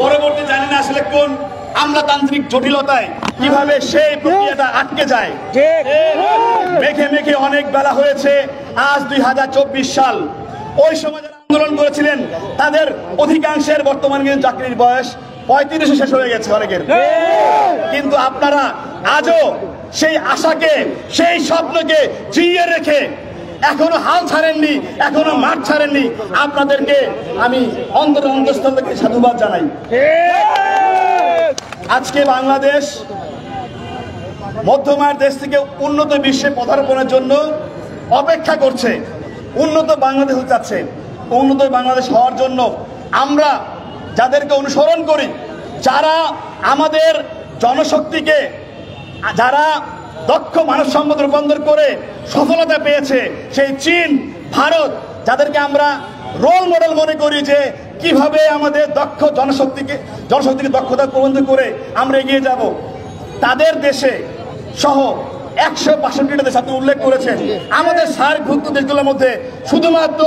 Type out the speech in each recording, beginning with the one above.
পরবর্তী জানি না আসলে কোন আমলাতান্ত্রিক জটিলতায় কিভাবে সেই প্রক্রিয়াটা আটকে যায়। মেঘে মেঘে অনেক বেলা হয়েছে। আজ 2024 সাল। ওই সময় যারা আন্দোলন করেছিলেন তাদের অধিকাংশের বর্তমান কিন্তু চাকরির বয়স 35 শেষ হয়ে গেছে অনেকের। কিন্তু আপনারা আজও সেই আশাকে, সেই স্বপ্নকে জিইয়ে রেখে এখনো হাল ছাড়েননি, এখনো মাঠ ছাড়েননি। আপনাদেরকে আমি অন্তরস্থল থেকে সাধুবাদ জানাই। আজকে বাংলাদেশ মধ্যমায়ের দেশ থেকে উন্নত বিশ্বে পদার্পণের জন্য অপেক্ষা করছে। উন্নত বাংলাদেশ হতে যাচ্ছে। উন্নত বাংলাদেশ হওয়ার জন্য আমরা যাদেরকে অনুসরণ করি, যারা আমাদের জনশক্তিকে, যারা দক্ষ মানব সম্পদ রূপান্তর করে সফলতা পেয়েছে, সেই চীন, ভারত, যাদেরকে আমরা রোল মডেল মনে করি যে কিভাবে আমাদের দক্ষ জনশক্তিকে দক্ষতা প্রবন্ধ করে আমরা এগিয়ে যাব, তাদের দেশে সহ 165টা দেশ আপনি উল্লেখ করেছেন। আমাদের সার্কভুক্ত দেশগুলোর মধ্যে শুধুমাত্র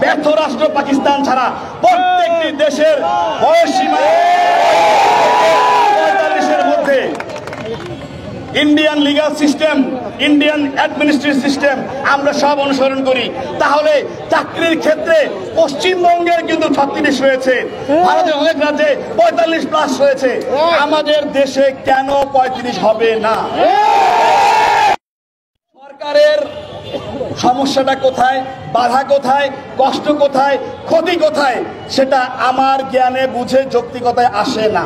ব্যর্থ রাষ্ট্র পাকিস্তান ছাড়া প্রত্যেকটি দেশের বয়সসীমা 45-এর মধ্যে। Indian legal system, Indian administrative system আমরা সব অনুসরণ করি। তাহলে চাকরির ক্ষেত্রে পশ্চিমবঙ্গের কিন্তু 36 রয়েছে, ভারতের অনেক রাজ্যে 45+ রয়েছে। আমাদের দেশে কেন 35 হবে না? সরকারের সমস্যাটা কোথায়, বাধা কোথায়, কষ্ট কোথায়, ক্ষতি কোথায়, সেটা আমার জ্ঞানে বুঝে যৌক্তিকতায় আসে না।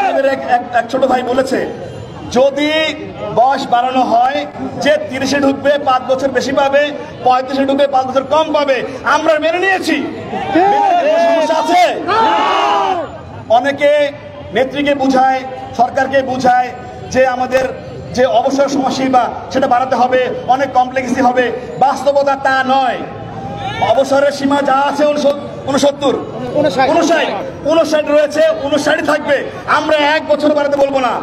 আমাদের এক ছোট ভাই বলেছে, যদি বয়স বাড়ানো হয়, যে 30-এ ঢুকবে 5 বছর বেশি পাবে, 35-এ ঢুকবে 5 বছর কম পাবে। আমরা মেনে নিয়েছি। সমস্যা আছে? অনেকে নেত্রীকে বুঝায়, সরকারকে বুঝায় যে আমাদের যে অবসর সময়সীমা সেটা বাড়াতে হবে, অনেক কমপ্লেক্সি হবে। বাস্তবতা তা নয়। অবসরের সীমা যা আছে 59 রয়েছে, 59 থাকবে। আমরা 1 বছর বাড়াতে বলবো না।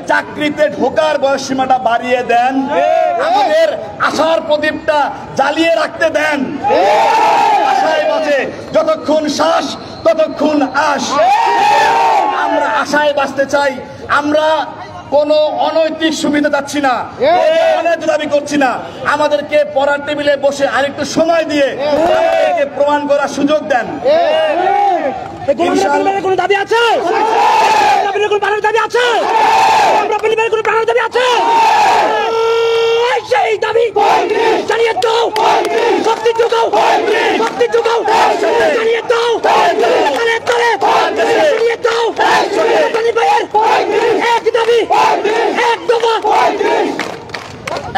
চাকরিতে ঢোকার বয়স সীমাটা বাড়িয়ে দেন, আমাদের আশার প্রদীপটা জ্বালিয়ে রাখতে দেন। আশায় বাঁচে যতক্ষণ শ্বাস ততক্ষণ আশ। আমরা আশায় বাঁচতে চাই। আমরা কোনো অনৈতিক সুবিধা চাচ্ছি না, অন্যায় দাবি করছি না। আমাদেরকে পড়ার টেবিলে বসে আরেকটু সময় দিয়ে আমাদেরকে প্রমাণ করার সুযোগ দেন। কোনো দাবি আছে? সেই দাবি জানিয়ে দাও, শক্তি যোগাও, শক্তি যোগাও, জানিয়ে দাও, জানিয়ে দাও, এক দাবি, এক দফা।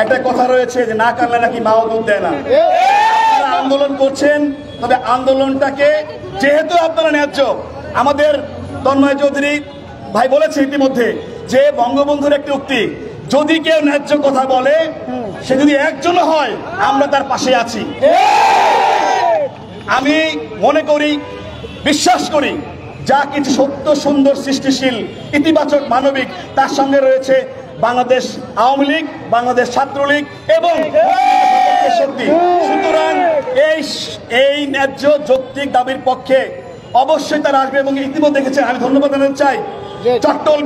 একটা কথা রয়েছে যে না কানলে নাকি মাও দুধ দেয় না। আন্দোলন করছেন, তবে আন্দোলনটাকে যেহেতু আপনারা ন্যায্য, আমাদের তন্ময় চৌধুরী ভাই বলেছে ইতিমধ্যে যে বঙ্গবন্ধুর একটি উক্তি, যদি কেউ ন্যায্য কথা বলে, সে যদি একজন হয়, আমরা তার পাশে আছি। আমি মনে করি, বিশ্বাস করি, যা কিছু সত্য, সুন্দর, সৃষ্টিশীল, ইতিবাচক, মানবিক, তার সঙ্গে রয়েছে বাংলাদেশ আওয়ামী লীগ, বাংলাদেশ ছাত্রলীগ এবং শক্তি। সুতরাং এই ন্যায্য যৌক্তিক দাবির পক্ষে অবশ্যই তারা আসবে। এবং ইতিমধ্যে দেখেছেন, আমি ধন্যবাদ জানাতে চাই চট্টল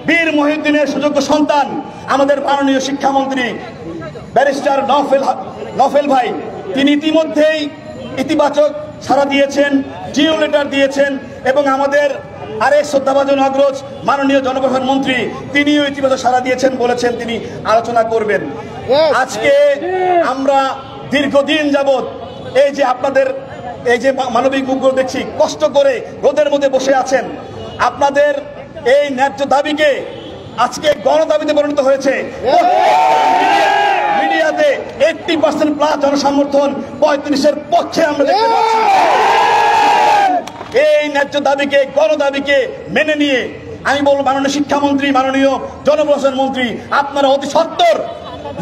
বীর মহিউদ্দিনের সুযোগ্য সন্তান আমাদের মাননীয় শিক্ষামন্ত্রী ব্যারিস্টার নফেল ভাই, তিনি ইতিমধ্যেই ইতিবাচক সাড়া দিয়েছেন, জিও লেটার দিয়েছেন। এবং আমাদের আরেক শ্রদ্ধাভাজন অগ্রজ মাননীয় জনপ্রশাসন মন্ত্রী, তিনিও ইতিবাচক সাড়া দিয়েছেন, বলেছেন তিনি আলোচনা করবেন। আজকে আমরা দীর্ঘদিন যাবৎ এই যে আপনাদের এই যে মানবিক মুখগুলো দেখছি, কষ্ট করে রোদের মধ্যে বসে আছেন। আপনাদের এই ন্যায্য দাবিকে আজকে গণদাবিতে পরিণত হয়েছে। মিডিয়াতে 80% জনসমর্থন, 35-এর পক্ষে আমরা দেখতে পাচ্ছি। এই ন্যায্য দাবিকে, গণদাবিকে মেনে নিয়ে আমি বলবো, মাননীয় শিক্ষামন্ত্রী, মাননীয় জনপ্রশাসন মন্ত্রী, আপনারা অতি সত্বর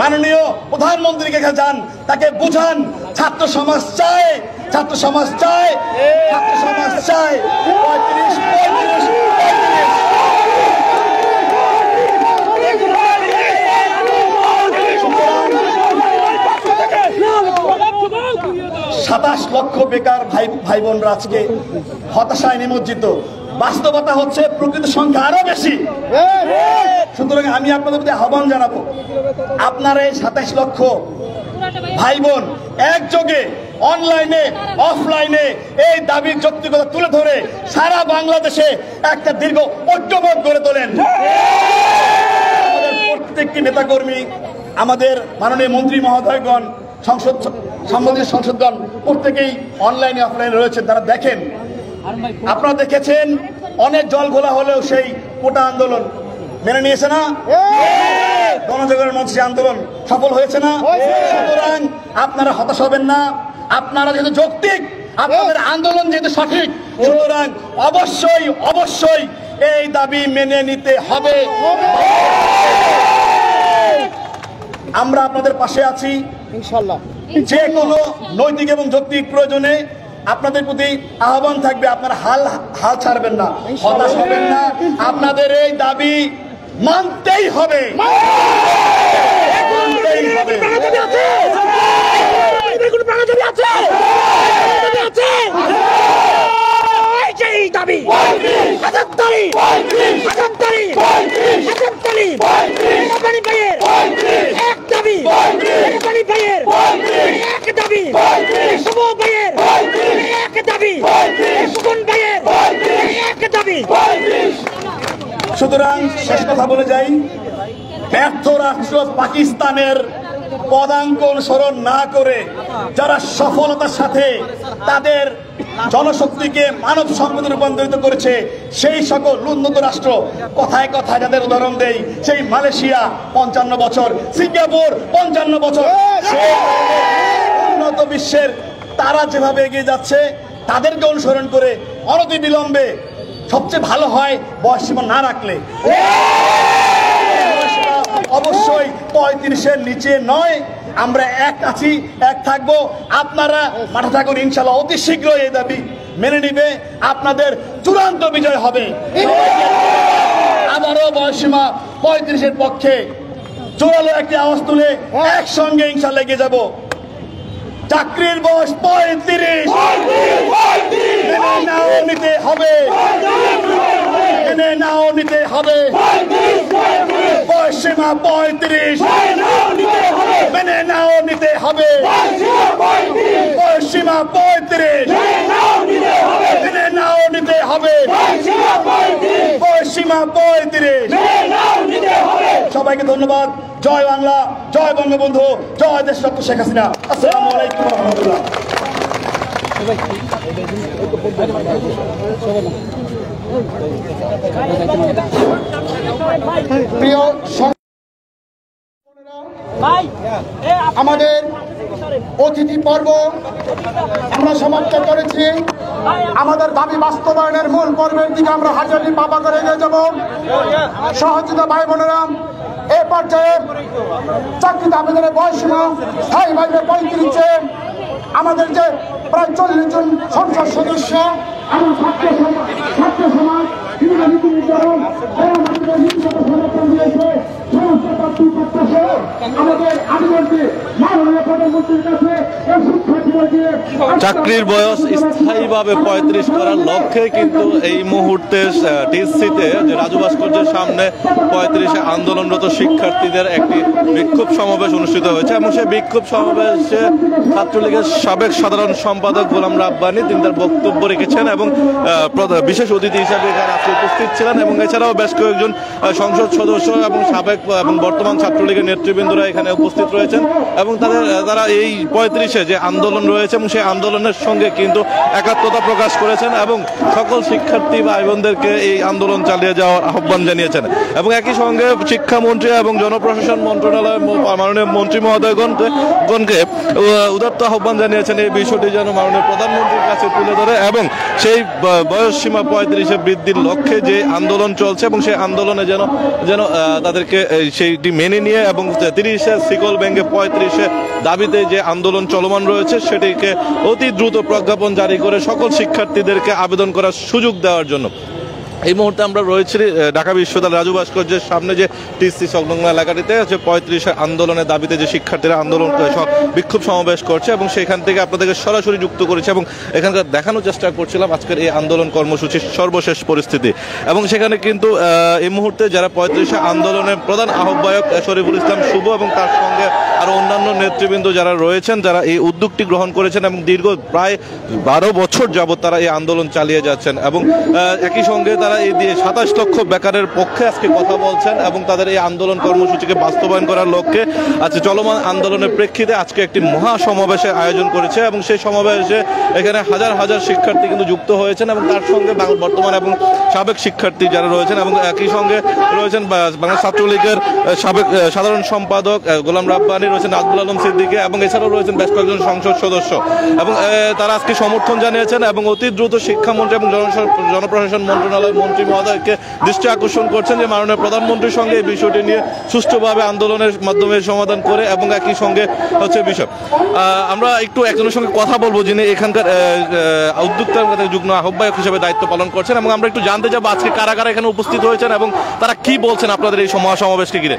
মাননীয় প্রধানমন্ত্রীকে যান, তাকে বুঝান ছাত্র সমাজ চায়, ছাত্র সমাজ চায়, ছাত্র সমাজ চায় 35। 27 লক্ষ বেকার ভাই বোনরা আজকে হতাশায় নিমজ্জিত। বাস্তবতা হচ্ছে প্রকৃত সংখ্যা আরো বেশি। সুতরাং আমি আপনাদের প্রতি আহ্বান জানাবো, আপনারা এই 27 লক্ষ ভাই বোন একযোগে অনলাইনে অফলাইনে এই দাবির যৌক্তিকতা তুলে ধরে সারা বাংলাদেশে একটা দীর্ঘ ঐক্যবোধ গড়ে তোলেন। আমাদের প্রত্যেকটি নেতাকর্মী, আমাদের মাননীয় মন্ত্রী মহোদয়গণ, সম্মানিত সংসদগণ প্রত্যেকেই অনলাইনে অফলাইনে রয়েছে। তারা দেখেন, আপনারা দেখেছেন অনেক জল ঘোলা হলেও সেই কোটা আন্দোলন মেনে নিয়েছে না? গণজাগরণ মঞ্চে আন্দোলন সফল হয়েছে না? সুতরাং আপনারা হতাশ হবেন না। আপনারা যেহেতু যৌক্তিক, আপনাদের আন্দোলন যেহেতু সঠিক, সুতরাং অবশ্যই অবশ্যই এই দাবি মেনে নিতে হবে। আমরা আপনাদের পাশে আছি ইনশাআল্লাহ। যে কোনো নৈতিক এবং যৌক্তিক প্রয়োজনে আপনাদের প্রতি আহ্বান থাকবে, আপনারা হাল ছাড়বেন না, হতাশ হবেন না। আপনাদের এই দাবি মানতেই হবে। সুতরাং শেষ কথা বলে যাই, ব্যর্থ রাষ্ট্র পাকিস্তানের পদাঙ্ক অনুসরণ না করে যারা সফলতার সাথে তাদের জনশক্তিকে মানব সম্পদে রূপান্তরিত করেছে, সেই সকল উন্নত রাষ্ট্র, কথায় কথায় যাদের উদাহরণ দেই, সেই মালয়েশিয়া 55 বছর, সিঙ্গাপুর 55 বছর, সেই উন্নত বিশ্বের তারা যেভাবে এগিয়ে যাচ্ছে তাদেরকে অনুসরণ করে অনতিবিলম্বে, সবচেয়ে ভালো হয় বয়সসীমা না রাখলে, অবশ্যই 35-এর নিচে নয়। আমরা এক আছি, এক থাকবো। আপনারা মাঠে থাকুন, ইনশাআল্লাহ অতি শীঘ্রই এই দাবি মেনে নিবে, আপনাদের চূড়ান্ত বিজয় হবে। আবারও বয়সসীমা 35-এর পক্ষে জোরালো একটি আওয়াজ তুলে একসঙ্গে ইনশাআল্লাহ এগিয়ে যাব। চাকরির বয়স 35, মেনে নাও নিতে হবে, মেনে নাও নিতে হবে। বয়সসীমা 35, মেনে নাও নিতে হবে। বয়সসীমা 35, মেনে নাও নিতে হবে। বয়সসীমা 35। সবাইকে ধন্যবাদ। জয় বাংলা, জয় বঙ্গবন্ধু, জয় দেশরত্ন শেখ হাসিনা। আসসালামু আলাইকুম ওয়া রাহমাতুল্লাহ। প্রিয় আমাদের অতিথি পর্ব আমরা সমাপ্ত করেছি। আমাদের দাবি বাস্তবায়নের মূল পর্বের দিকে আমরা হাজারি পাবা করে এগিয়ে যাব। সহযোগিতা ভাই বোনেরা, এ পর্যায়ে চাকরিতে আবেদনের বয়সসীমা স্থায়ীভাবে 35-এ আমাদের যে প্রায় 40 জন সংসদ সদস্য, এবং ছাত্র সমাজ চাকরির বয়স স্থায়ীভাবে 35 করার লক্ষ্যে কিন্তু এই মুহূর্তে টিএসসিতে যে রাজু ভাস্কর্যের সামনে 35-এ আন্দোলনরত শিক্ষার্থীদের একটি বিক্ষোভ সমাবেশ অনুষ্ঠিত হয়েছে এবং সেই বিক্ষোভ সমাবেশে ছাত্রলীগের সাবেক সাধারণ সম্পাদক গোলাম রাব্বানী তিনি তার বক্তব্য রেখেছেন এবং বিশেষ অতিথি হিসাবে এখানে উপস্থিত ছিলেন এবং এছাড়াও বেশ কয়েকজন সংসদ সদস্য এবং সাবেক এবং বর্তমান ছাত্রলীগের নেতৃবৃন্দরা এখানে উপস্থিত রয়েছেন এবং তারা এই 35-এ যে আন্দোলন রয়েছে এবং সেই আন্দোলনের সঙ্গে কিন্তু একাত্মতা প্রকাশ করেছেন এবং সকল শিক্ষার্থী ভাই বোনদেরকে এই আন্দোলন চালিয়ে যাওয়ার আহ্বান জানিয়েছেন এবং একই সঙ্গে শিক্ষামন্ত্রী এবং জনপ্রশাসন মন্ত্রণালয়ের মাননীয় মন্ত্রী মহোদয়গণকে উদাত্ত আহ্বান জানিয়েছেন এই বিষয়টি যেন মাননীয় প্রধানমন্ত্রীর কাছে তুলে ধরে এবং সেই বয়সসীমা 35-এ বৃদ্ধির লক্ষ্যে যে আন্দোলন চলছে এবং সেই আন্দোলনে যেন তাদেরকে সেইটি মেনে নিয়ে এবং 30-এ শিকল ভেঙে 35-এ দাবিতে যে আন্দোলন চলমান রয়েছে সেটিকে অতি দ্রুত প্রজ্ঞাপন জারি করে সকল শিক্ষার্থীদেরকে আবেদন করার সুযোগ দেওয়ার জন্য এই মুহূর্তে আমরা রয়েছি ঢাকা বিশ্ববিদ্যালয় রাজু ভাস্কর্যের সামনে যে টিসি সংলগ্ন এলাকাটিতে হচ্ছে 35 আন্দোলনের দাবিতে যে শিক্ষার্থীরা আন্দোলন বিক্ষোভ সমাবেশ করছে এবং সেখান থেকে আপনাদেরকে সরাসরি যুক্ত করেছে এবং এখানকার দেখানোর চেষ্টা করছিলাম আজকের এই আন্দোলন কর্মসূচির সর্বশেষ পরিস্থিতি। এবং সেখানে কিন্তু এই মুহূর্তে যারা 35 আন্দোলনের প্রধান আহ্বায়ক শরীফুল ইসলাম শুভ এবং তার সঙ্গে আরো অন্যান্য নেতৃবৃন্দ যারা রয়েছেন, যারা এই উদ্যোগটি গ্রহণ করেছেন এবং দীর্ঘ প্রায় 12 বছর যাবত তারা এই আন্দোলন চালিয়ে যাচ্ছেন এবং একই সঙ্গে তারা এই 27 লক্ষ বেকারের পক্ষে আজকে কথা বলছেন এবং তাদের এই আন্দোলন কর্মসূচিকে বাস্তবায়ন করার লক্ষ্যে আজকে চলমান আন্দোলনের প্রেক্ষিতে আজকে একটি মহা সমাবেশের আয়োজন করেছে এবং সেই সমাবেশে এখানে হাজার হাজার শিক্ষার্থী কিন্তু যুক্ত হয়েছেন এবং তার সঙ্গে বর্তমান এবং সাবেক শিক্ষার্থী যারা রয়েছেন এবং একই সঙ্গে রয়েছেন বাংলাদেশ ছাত্রলীগের সাবেক সাধারণ সম্পাদক গোলাম রাব্বানী, রয়েছেন নাজমুল আলম সিদ্দিকী এবং এছাড়াও রয়েছেন বেশ কয়েকজন সংসদ সদস্য এবং তারা আজকে সমর্থন জানিয়েছেন এবং অতি দ্রুত শিক্ষামন্ত্রী এবং জনপ্রশাসন মন্ত্রণালয় মন্ত্রী মহোদয়কে দৃষ্টি আকর্ষণ করছেন যে মাননীয় প্রধানমন্ত্রীর সঙ্গে এই বিষয়টি নিয়ে সুষ্ঠুভাবে আন্দোলনের মাধ্যমে সমাধান করে এবং একই সঙ্গে হচ্ছে বিষয় আমরা একটু একজনের সঙ্গে কথা বলবো যিনি এখানকার উদ্যোক্তার যুগ্ম আহ্বায়ক হিসেবে দায়িত্ব পালন করছেন এবং আমরা একটু জানতে চাবো আজকে কারা কারা এখানে উপস্থিত হয়েছেন এবং তারা কি বলছেন আপনাদের এই সমাবেশকে ঘিরে।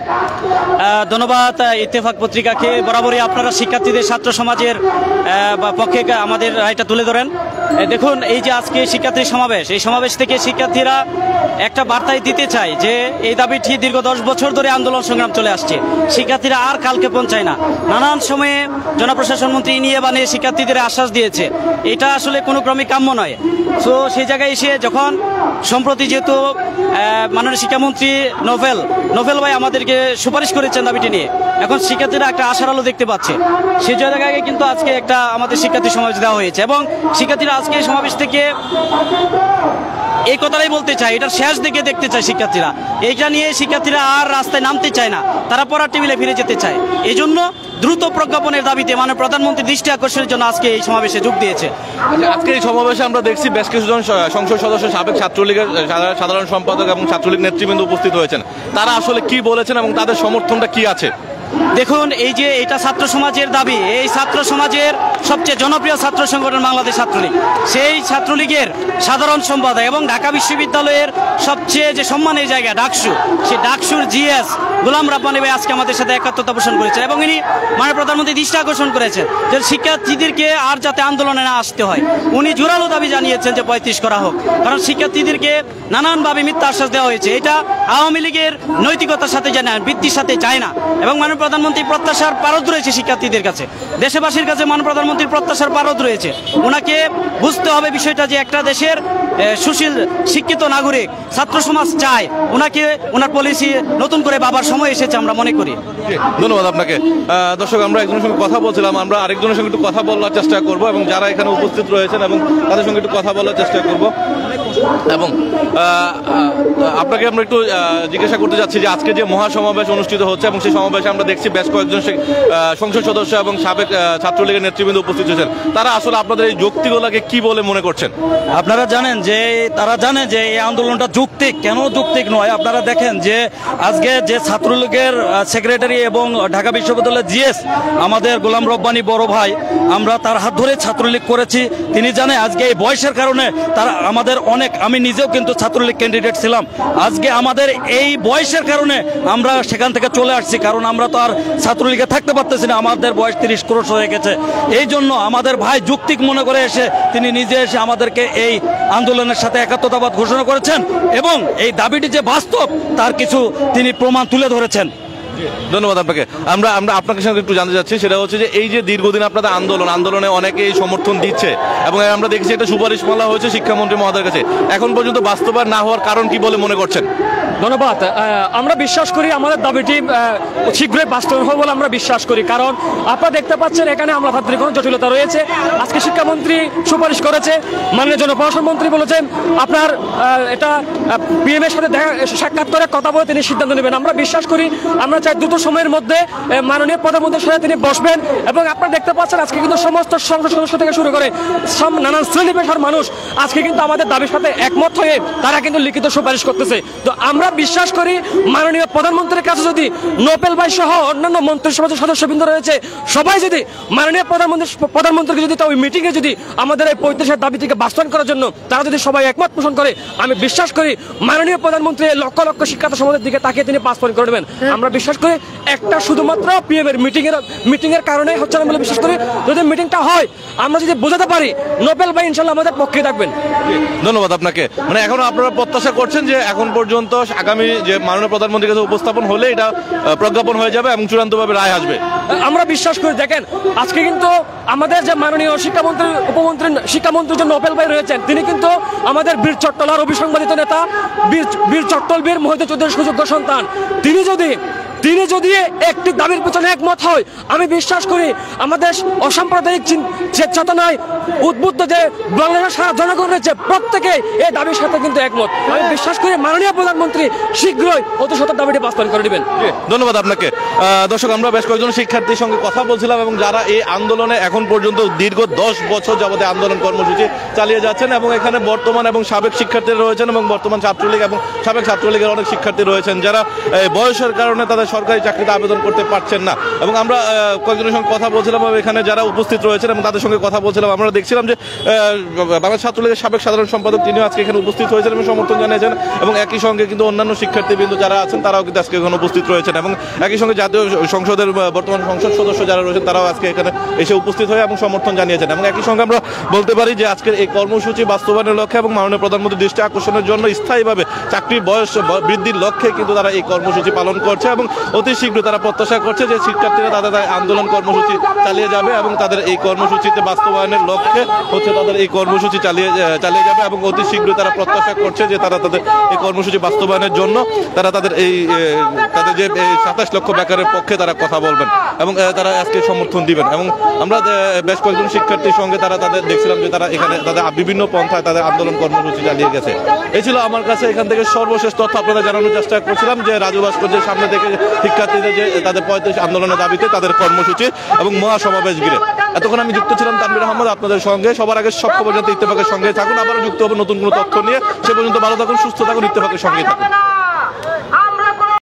ধন্যবাদ ইত্তেফাক পত্রিকাকে। বরাবরই আপনারা শিক্ষার্থীদের ছাত্র সমাজের পক্ষে আমাদের রায়টা তুলে ধরেন। দেখুন, এই যে আজকে শিক্ষার্থী সমাবেশ, এই সমাবেশ থেকে শিক্ষার্থীরা একটা বার্তাই দিতে চায় যে এই দাবিটি দীর্ঘ 10 বছর ধরে আন্দোলন সংগ্রাম চলে আসছে। শিক্ষার্থীরা আর কালকে পৌঁছায় না, নানান সময়ে জনপ্রশাসন মন্ত্রী নিয়ে বানিয়ে শিক্ষার্থীদের আশ্বাস দিয়েছে, এটা আসলে কোনো ক্রমে কাম্য নয়। সো সেই জায়গায় এসে যখন সম্প্রতি যেহেতু মাননীয় শিক্ষামন্ত্রী নোভেল ভাই আমাদেরকে সুপারিশ করেছেন দাবিটি নিয়ে, এখন শিক্ষার্থীরা একটা আশার আলো দেখতে পাচ্ছে। সেই জায়গায় কিন্তু আজকে একটা আমাদের শিক্ষার্থী সমাবেশ দেওয়া হয়েছে এবং শিক্ষার্থীরা আজকে সমাবেশ থেকে এই কথাটাই বলতে চায়, এটার শেষ দিকে দেখতে চায় শিক্ষার্থীরা। এইটা নিয়ে শিক্ষার্থীরা আর রাস্তায় নামতে চায় না, তারা পড়ার টেবিলে ফিরে যেতে চায়। এই জন্য দ্রুত প্রজ্ঞাপনের দাবিতে মাননীয় প্রধানমন্ত্রীর দৃষ্টি আকর্ষণের জন্য আজকে এই সমাবেশে যোগ দিয়েছে। আজকে এই সমাবেশে আমরা দেখছি বেশ কিছুজন সংসদ সদস্য, সাবেক ছাত্রলীগের সাধারণ সম্পাদক এবং ছাত্রলীগ নেতৃবৃন্দ উপস্থিত হয়েছেন। তারা আসলে কি বলেছেন এবং তাদের সমর্থনটা কি আছে? দেখুন, এই যে এটা ছাত্র সমাজের দাবি, এই ছাত্র সমাজের সবচেয়ে জনপ্রিয় ছাত্র সংগঠন বাংলাদেশ ছাত্রলীগ, সেই ছাত্রলীগের সাধারণ সম্পাদক এবং ঢাকা বিশ্ববিদ্যালয়ের সবচেয়ে যে সম্মানের জায়গা ডাকসু, সেই ডাকসুর জিএস গোলাম রাব্বানী ভাই আজকে আমাদের সাথে একাত্মতা পোষণ করেছেন এবং ইনি মাননীয় প্রধানমন্ত্রী দৃষ্টি আকর্ষণ করেছেন যে শিক্ষার্থীদেরকে আর যাতে আন্দোলনে না আসতে হয়। উনি জোরালো দাবি জানিয়েছেন যে 35 করা হোক, কারণ শিক্ষার্থীদেরকে নানানভাবে মিথ্যা আশ্বাস দেওয়া হয়েছে। এটা আওয়ামী লীগের নৈতিকতার সাথে যায় না, বৃত্তির সাথে যায় না এবং মাননীয় প্রধানমন্ত্রী প্রত্যাশার পারদ রয়েছে শিক্ষার্থীদের কাছে, দেশবাসীর কাছে মাননীয় প্রধানমন্ত্রীর প্রত্যাশার পারদ রয়েছে। ওনাকে বুঝতে হবে বিষয়টা যে একটা দেশের সুশীল শিক্ষিত নাগরিক ছাত্র সমাজ চায়, ওনাকে ওনার পলিসি নতুন করে ভাবার সময় এসেছে আমরা মনে করি। ধন্যবাদ আপনাকে। দর্শক, আমরা একজনের সঙ্গে কথা বলছিলাম, আমরা আরেকজনের সঙ্গে একটু কথা বলার চেষ্টা করব এবং যারা এখানে উপস্থিত রয়েছেন এবং তাদের সঙ্গে একটু কথা বলার চেষ্টা করব এবং আপনাকে আমরা একটু জিজ্ঞাসা করতে যাচ্ছি যে আজকে যে মহাসমাবেশ অনুষ্ঠিত হচ্ছে এবং সেই সমাবেশে আমরা দেখছি বেশ কয়েকজন সংসদ সদস্য এবং সাবেক ছাত্রলীগের নেতৃবৃন্দ উপস্থিত হয়েছেন। তারা আসলে আপনাদের এই যুক্তিগুলোকে কি বলে মনে করছেন? আপনারা জানেন যে তারা জানে যে এই আন্দোলনটা যৌক্তিক, কেন যৌক্তিক নয়। আপনারা দেখেন যে আজকে যে ছাত্রলীগের সেক্রেটারি এবং ঢাকা বিশ্ববিদ্যালয়ের জিএস আমাদের গোলাম রব্বানী বড় ভাই, আমরা তার হাত ধরে ছাত্রলীগ করেছি। তিনি জানে আজকে এই বয়সের কারণে তারা আমাদের অনেক, আমি নিজেও কিন্তু ছাত্রলীগ ক্যান্ডিডেট ছিলাম, আজকে আমাদের এই বয়সের কারণে আমরা সেখান থেকে চলে আসছি, কারণ আমরা তো আর ছাত্রলীগে থাকতে পারতেছি না, আমাদের বয়স 30 ক্রস হয়ে গেছে। এই জন্য আমাদের ভাই যৌক্তিক মনে করে এসে তিনি নিজে এসে আমাদেরকে এই আন্দোলনের সাথে একাত্মতাবাদ ঘোষণা করেছেন এবং এই দাবিটি যে বাস্তব তার কিছু তিনি প্রমাণ তুলে ধরেছেন। ধন্যবাদ আপনাকে। আমরা আপনাকে সঙ্গে একটু জানতে চাচ্ছি, সেটা হচ্ছে যে এই যে দীর্ঘদিন আপনাদের আন্দোলনে অনেকেই সমর্থন দিচ্ছে এবং আমরা দেখছি একটা সুপারিশ মালা হয়েছে শিক্ষামন্ত্রী মহোদয়ের কাছে, এখন পর্যন্ত বাস্তবায়ন না হওয়ার কারণ কি বলে মনে করছেন? ধন্যবাদ। আমরা বিশ্বাস করি আমাদের দাবিটি শীঘ্রই বাস্তবায়ন হবে বলে আমরা বিশ্বাস করি, কারণ আপনারা দেখতে পাচ্ছেন এখানে আমলাতান্ত্রিক কোনো জটিলতা রয়েছে। আজকে শিক্ষামন্ত্রী সুপারিশ করেছে, মাননীয় জনপ্রশাসন মন্ত্রী বলেছেন আপনার এটা পিএম এর সাথে সাক্ষাৎ করে কথা বলে তিনি সিদ্ধান্ত নেবেন। আমরা বিশ্বাস করি, আমরা চাই দ্রুত সময়ের মধ্যে মাননীয় প্রধানমন্ত্রীর সাথে তিনি বসবেন। এবং আপনারা দেখতে পাচ্ছেন আজকে কিন্তু সমস্ত সংসদ সদস্য থেকে শুরু করে নানান শ্রেণী পেশার মানুষ আজকে কিন্তু আমাদের দাবির সাথে একমত হয়ে তারা কিন্তু লিখিত সুপারিশ করতেছে। তো আমরা বিশ্বাস করি মাননীয় প্রধানমন্ত্রীর কাছে যদি নোবেল ভাই সহ অন্যান্য মন্ত্রিসভার সদস্যবৃন্দ রয়েছে সবাই যদি মাননীয় প্রধানমন্ত্রীকে যদি ওই মিটিংয়ে যদি আমাদের এই 35-এর দাবি থেকে বাস্তবায়ন করার জন্য তারা যদি সবাই একমত পোষণ করে, আমি বিশ্বাস করি মাননীয় প্রধানমন্ত্রী লক্ষ লক্ষ শিক্ষার্থী সমাজের দিকে তাকিয়ে তিনি বাস্তবায়ন করে দেবেন। আমরা বিশ্বাস করি একটা শুধুমাত্র পিএম এর মিটিং এর কারণে হচ্ছে না বলে বিশ্বাস করি। যদি মিটিংটা হয় আমরা যদি বোঝাতে পারি নোবেল ভাই ইনশাল্লাহ আমাদের পক্ষে থাকবেন। ধন্যবাদ আপনাকে। মানে এখন আপনারা প্রত্যাশা করছেন যে এখন পর্যন্ত আগামী যে মাননীয় প্রধানমন্ত্রীর কাছে উপস্থাপন হলে এটা প্রজ্ঞাপন হয়ে যাবে এবং চূড়ান্তভাবে রায় আসবে। আমরা বিশ্বাস করি। দেখেন আজকে কিন্তু আমাদের যে মাননীয় শিক্ষামন্ত্রী উপমন্ত্রী শিক্ষামন্ত্রী যে নোবেল ভাই রয়েছেন তিনি কিন্তু আমাদের বীর চট্টলার অবিসংবাদিত নেতা, বীর চট্টলবীর মহিত চৌধুরীর সুযোগ্য সন্তান। তিনি যদি একটি দাবির পিছনে একমত হয় আমি বিশ্বাস করি আমাদের অসাম্প্রদায়িক চেতনায় উদ্বুদ্ধ যে বাংলাদেশের সারা জনগণ রয়েছে প্রত্যেকে এই দাবির সাথে কিন্তু একমত। আমি বিশ্বাস করি মাননীয় প্রধানমন্ত্রী শীঘ্রই অতি সত্বর দাবিটি বাস্তবায়ন করে দিবেন। ধন্যবাদ আপনাকে। দর্শক আমরা বেশ কয়েকজন শিক্ষার্থীর সঙ্গে কথা বলছিলাম এবং যারা এই আন্দোলনে এখন পর্যন্ত দীর্ঘ 10 বছর যাবতে আন্দোলন কর্মসূচি চালিয়ে যাচ্ছেন এবং এখানে বর্তমান এবং সাবেক শিক্ষার্থীরা রয়েছেন এবং বর্তমান ছাত্রলীগ এবং সাবেক ছাত্রলীগের অনেক শিক্ষার্থী রয়েছেন যারা বয়সের কারণে তাদের সরকারি চাকরিতে আবেদন করতে পারছেন না। এবং আমরা কয়েকজনের সঙ্গে কথা বলছিলাম এবং এখানে যারা উপস্থিত রয়েছেন এবং তাদের সঙ্গে কথা বলছিলাম আমরা দেখছিলাম যে বাংলাদেশ ছাত্রলীগের সাবেক সাধারণ সম্পাদক তিনিও আজকে এখানে উপস্থিত হয়েছেন এবং সমর্থন জানিয়েছেন এবং একই সঙ্গে কিন্তু অন্যান্য শিক্ষার্থীবৃন্দ যারা আছেন তারাও কিন্তু আজকে এখানে উপস্থিত রয়েছেন এবং একই সঙ্গে জাতীয় সংসদের বর্তমান সংসদ সদস্য যারা রয়েছেন তারাও আজকে এখানে এসে উপস্থিত হয়ে এবং সমর্থন জানিয়েছেন। এবং একই সঙ্গে আমরা বলতে পারি যে আজকের এই কর্মসূচি বাস্তবায়নের লক্ষ্যে এবং মাননীয় প্রধানমন্ত্রীর দৃষ্টি আকর্ষণের জন্য স্থায়ীভাবে চাকরির বয়স বৃদ্ধির লক্ষ্যে কিন্তু তারা এই কর্মসূচি পালন করছে এবং অতি শীঘ্র তারা প্রত্যাশা করছে যে শিক্ষার্থীরা তাদের আন্দোলন কর্মসূচি চালিয়ে যাবে এবং তাদের এই কর্মসূচিতে বাস্তবায়নের লক্ষ্যে হচ্ছে তাদের এই কর্মসূচি চালিয়ে যাবে এবং অতি শীঘ্র তারা প্রত্যাশা করছে যে তারা তাদের এই কর্মসূচি বাস্তবায়নের জন্য তারা তাদের যে 27 লক্ষ বেকারের পক্ষে তারা কথা বলবেন এবং তারা আজকে সমর্থন দিবেন। এবং আমরা বেশ কয়েকজন শিক্ষার্থীর সঙ্গে তাদের দেখছিলাম যে তারা এখানে তাদের বিভিন্ন পন্থায় তাদের আন্দোলন কর্মসূচি চালিয়ে গেছে। এই ছিল আমার কাছে এখান থেকে সর্বশেষ তথ্য আপনাদের জানানোর চেষ্টা করছিলাম যে রাজু ভাস্কর্যের সামনে থেকে শিক্ষার্থীদের যে তাদের 35 আন্দোলনের দাবিতে তাদের কর্মসূচি এবং মহাসমাবেশ ঘিরে। এতক্ষণ আমি যুক্ত ছিলাম তানভীর আহমদ আপনাদের সঙ্গে। সবার আগে সব খবর জানতে ইত্তেফাকের সঙ্গে থাকুন। আবারও যুক্ত হবে নতুন কোনো তথ্য নিয়ে। সে পর্যন্ত ভালো থাকুন, সুস্থ থাকুন, ইত্তেফাকের সঙ্গে থাকুন।